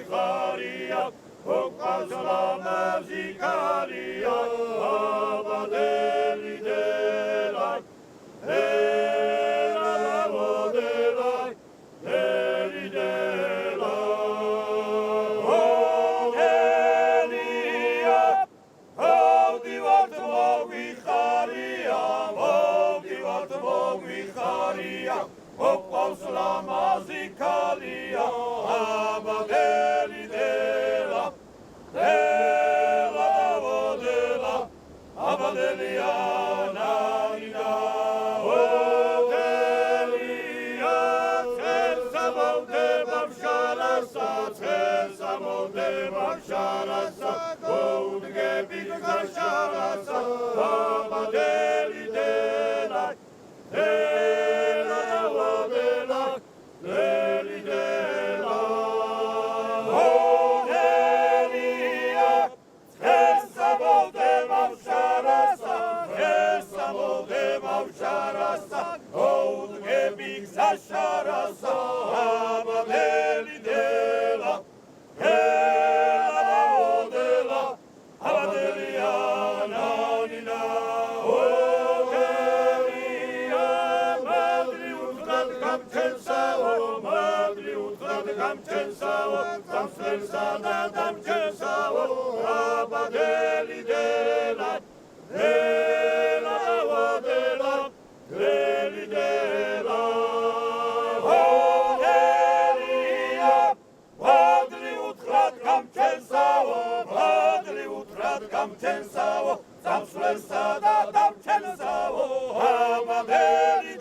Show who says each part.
Speaker 1: ვიხარია ოყავს ლამაზი ქარია აბადელი დელაი ელავოდელაი დელი დელაი მოვდივართ მოგვიხარია ოყავს ლამაზი ქარია აბადელი დელა ელავოდელა აბადელია ნაინა ოდელია ცესამოვდება შარასა გოუდგები გაშარასა აბადელი დელა ელავოდელა დელი დელა ოდელია ცესამოვდება შარასა გოუდგები გაშარასა აბადელი დელა ელავოდელა აბადელია ნაინა ოდელია მადრი უთხრად გამჩენსაო დამსვლელსა და დამჩენსაო აბადელი დელა ელავოდელა დელი დელა ოდელია მადრი უთხრად გამჩენსაო დამსვლელსა და დამჩენსაო აბადელი